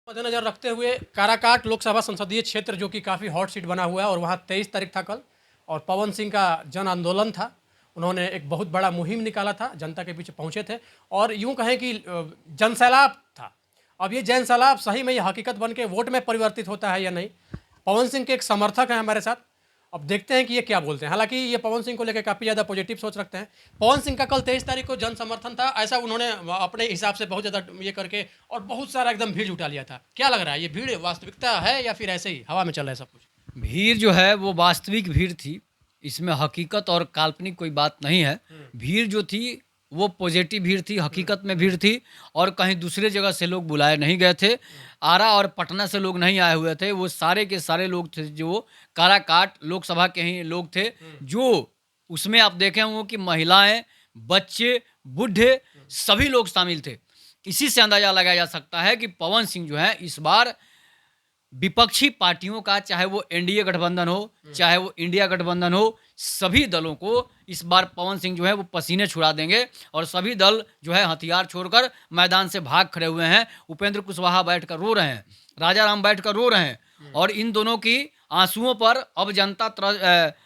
मद्देनजर रखते हुए काराकाट लोकसभा संसदीय क्षेत्र जो कि काफ़ी हॉट सीट बना हुआ है और वहाँ 23 तारीख था कल और पवन सिंह का जन आंदोलन था। उन्होंने एक बहुत बड़ा मुहिम निकाला था, जनता के बीच पहुँचे थे और यूँ कहें कि जनसैलाब था। अब ये जनसैलाब सही में ये हकीकत बन के वोट में परिवर्तित होता है या नहीं। पवन सिंह के एक समर्थक हैं हमारे साथ, अब देखते हैं कि ये क्या बोलते हैं। हालांकि ये पवन सिंह को लेकर काफ़ी ज़्यादा पॉजिटिव सोच रखते हैं। पवन सिंह का कल 23 तारीख को जन समर्थन था, ऐसा उन्होंने अपने हिसाब से बहुत ज़्यादा ये करके और बहुत सारा एकदम भीड़ जुटा लिया था। क्या लग रहा है, ये भीड़ वास्तविकता है या फिर ऐसे ही हवा में चल रहा है सब कुछ? भीड़ जो है वो वास्तविक भीड़ थी, इसमें हकीकत और काल्पनिक कोई बात नहीं है। भीड़ जो थी वो पॉजिटिव भीड़ थी, हकीकत में भीड़ थी और कहीं दूसरे जगह से लोग बुलाए नहीं गए थे। आरा और पटना से लोग नहीं आए हुए थे, वो सारे के सारे लोग थे जो काराकाट लोकसभा के ही लोग थे। जो उसमें आप देखे होंगे कि महिलाएं, बच्चे, बूढ़े सभी लोग शामिल थे। इसी से अंदाजा लगाया जा सकता है कि पवन सिंह जो है इस बार विपक्षी पार्टियों का, चाहे वो एनडीए गठबंधन हो, चाहे वो इंडिया गठबंधन हो, सभी दलों को इस बार पवन सिंह जो है वो पसीने छुड़ा देंगे और सभी दल जो है हथियार छोड़कर मैदान से भाग खड़े हुए हैं। उपेंद्र कुशवाहा बैठकर रो रहे हैं, राजा राम बैठकर रो रहे हैं और इन दोनों की आंसुओं पर अब जनता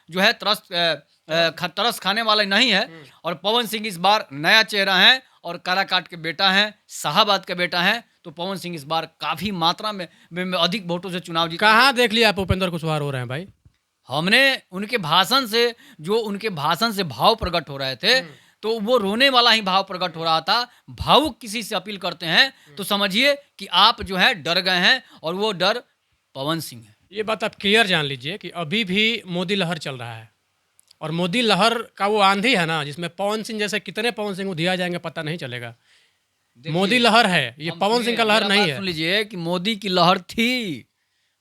जो है तरस खाने वाला नहीं है। और पवन सिंह इस बार नया चेहरा है और काराकाट के बेटा हैं, शाहाबाद के बेटा हैं, तो पवन सिंह इस बार काफी मात्रा में अधिक वोटों से चुनाव जीते। कहाँ देख लिया आप उपेंद्र कुशवाहा रो रहे हैं भाई? हमने उनके भाषण से भाव प्रकट हो रहे थे, तो वो रोने वाला ही भाव प्रकट हो रहा था। भावुक किसी से अपील करते हैं तो समझिए कि आप जो है डर गए हैं और वो डर पवन सिंह है। ये बात आप क्लियर जान लीजिए कि अभी भी मोदी लहर चल रहा है और मोदी लहर का वो आंधी है ना, जिसमें पवन सिंह जैसे कितने पवन सिंह दिया जाएंगे पता नहीं चलेगा। मोदी लहर है ये, पवन सिंह का लहर नहीं है। सुन लीजिए कि मोदी की लहर थी,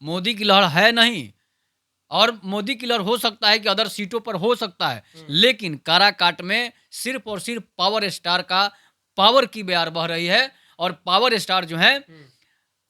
मोदी की लहर है नहीं, और मोदी की लहर हो सकता है कि अदर सीटों पर हो सकता है, लेकिन काराकाट में सिर्फ और सिर्फ पावर स्टार का पावर की बयार बह रही है। और पावर स्टार जो है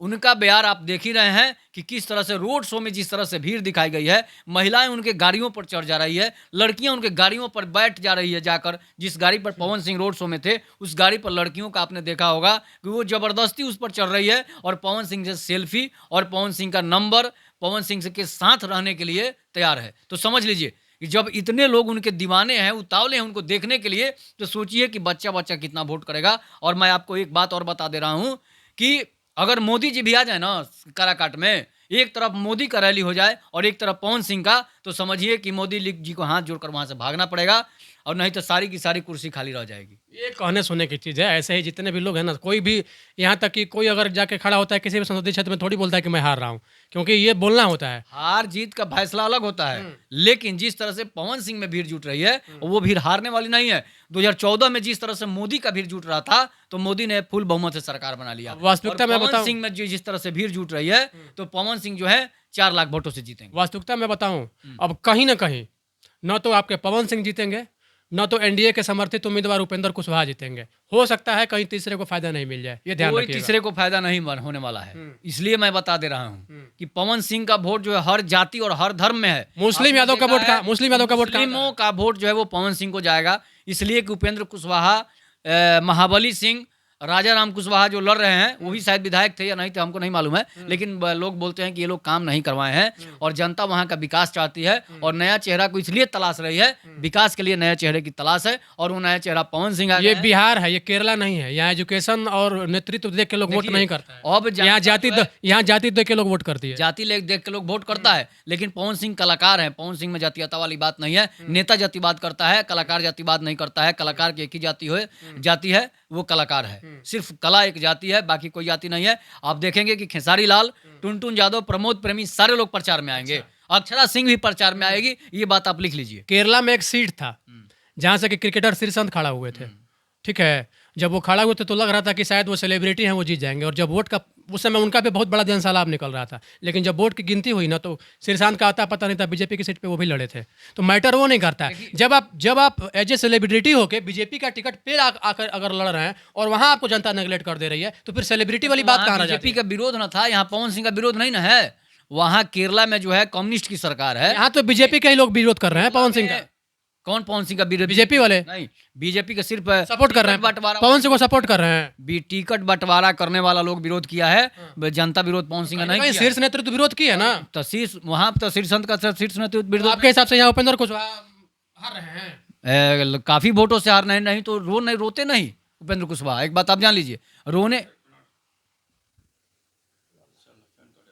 उनका बयार आप देख ही रहे हैं कि किस तरह से रोड शो में जिस तरह से भीड़ दिखाई गई है। महिलाएं उनके गाड़ियों पर चढ़ जा रही है, लड़कियां उनके गाड़ियों पर बैठ जा रही है। जाकर जिस गाड़ी पर पवन सिंह रोड शो में थे उस गाड़ी पर लड़कियों का आपने देखा होगा कि वो जबरदस्ती उस पर चढ़ रही है और पवन सिंह से सेल्फी और पवन सिंह का नंबर पवन सिंह के साथ रहने के लिए तैयार है। तो समझ लीजिए कि जब इतने लोग उनके दीवाने हैं, उतावले हैं उनको देखने के लिए, तो सोचिए कि बच्चा बच्चा कितना वोट करेगा। और मैं आपको एक बात और बता दे रहा हूं कि अगर मोदी जी भी आ जाए ना काराकाट में, एक तरफ मोदी का रैली हो जाए और एक तरफ पवन सिंह का, तो समझिए कि मोदी जी को हाथ जोड़कर वहां से भागना पड़ेगा और नहीं तो सारी की सारी कुर्सी खाली रह जाएगी। ये कहने सुनने की चीज़ है। ऐसे ही जितने भी लोग हैं ना, कोई भी यहाँ तक कि कोई अगर जाके खड़ा होता है किसी भी संसदीय क्षेत्र में, थोड़ी बोलता है कि मैं हार रहा हूँ, क्योंकि ये बोलना होता है। हार जीत का फैसला अलग होता है, लेकिन जिस तरह से पवन सिंह में भीड़ जुट रही है वो भीड़ हारने वाली नहीं है। 2014 में जिस तरह से मोदी का भीड़ जुट रहा था तो मोदी ने फुल बहुमत से सरकार बना लिया। वास्तविकता में पवन सिंह में जिस तरह से भीड़ जुट रही है तो पवन सिंह जो है 4 लाख वोटों से जीतेंगे। वास्तविकता में बताऊं, अब कहीं ना कहीं न तो आपके पवन सिंह जीतेंगे, न तो एनडीए के समर्थित उम्मीदवार उपेंद्र कुशवाहा जीतेंगे। हो सकता है कहीं तीसरे को फायदा नहीं मिल जाए, ये ध्यान कोई रखिएगा। तीसरे को फायदा नहीं होने वाला है। इसलिए मैं बता दे रहा हूँ कि पवन सिंह का वोट जो है हर जाति और हर धर्म में है। मुस्लिम यादव का वोट का मुस्लिमों का वोट जो है वो पवन सिंह को जाएगा, इसलिए कि उपेंद्र कुशवाहा, महाबली सिंह, राजा राम कुशवाहा जो लड़ रहे हैं वो भी शायद विधायक थे या नहीं थे हमको नहीं मालूम है, लेकिन लोग बोलते हैं कि ये लोग काम नहीं करवाए हैं और जनता वहां का विकास चाहती है और नया चेहरा को इसलिए तलाश रही है, विकास के लिए नए चेहरे की तलाश है और वो नया चेहरा पवन सिंह है। ये बिहार है, ये केरला नहीं है। यहाँ एजुकेशन और नेतृत्व देख के लोग वोट नहीं करता है। अब यहाँ जाति देख के लोग वोट करती है। जाति देख के लोग वोट करता है, लेकिन पवन सिंह कलाकार है। पवन सिंह में जातीयता वाली बात नहीं है। नेता जातिवाद करता है, कलाकार जातिवाद नहीं करता है। कलाकार की एक ही जाति है, वो कलाकार है। सिर्फ कला एक जाति है, बाकी कोई जाति नहीं है। आप देखेंगे कि खेसारी लाल, टुनटुन यादव, प्रमोद प्रेमी सारे लोग प्रचार में आएंगे। अक्षरा सिंह भी प्रचार में आएगी, ये बात आप लिख लीजिए। केरला में एक सीट था जहां से कि क्रिकेटर श्रीसंत खड़ा हुए थे, ठीक है। जब वो खड़ा हुए थे तो लग रहा था कि शायद वो सेलिब्रिटी हैं, वो जीत जाएंगे। और जब वोट का उस समय उनका भी बहुत बड़ा जनसैलाब निकल रहा था, लेकिन जब वोट की गिनती हुई ना तो श्रीशांत का आता पता नहीं था, बीजेपी की सीट पे वो भी लड़े थे। तो मैटर वो नहीं करता है। जब आप एज ए सेलिब्रिटी होके बीजेपी का टिकट पे आकर अगर लड़ रहे हैं और वहां आपको जनता नेगलेक्ट कर दे रही है, तो फिर सेलिब्रिटी वाली बात कहाँ रह जाती है? बीजेपी का विरोध न था, यहाँ पवन सिंह का विरोध नहीं ना है। वहाँ केरला में जो है कम्युनिस्ट की सरकार है, यहाँ तो बीजेपी के ही लोग विरोध कर रहे हैं पवन सिंह का। कौन पवन सिंह का विरोध? बीजेपी वाले नहीं, बीजेपी का सिर्फ सपोर्ट कर रहे हैं, बंटवारा, पवन सिंह को सपोर्ट कर रहे हैं। टिकट बंटवारा करने वाला लोग विरोध किया है, जनता विरोध पवन सिंह का नहीं कहीं किया शीर्ष नेतृत्व विरोध की है ना। है। तो शीर्ष वहाँ तो शीर्ष का शीर्ष नेतृत्व तो विरोध आपके हिसाब से यहाँ उपेंद्र कुशवाहा हार रहे हैं। काफी वोटों से हार नहीं, नहीं तो रोते नहीं उपेंद्र कुशवाहा, एक बात आप जान लीजिए, रोने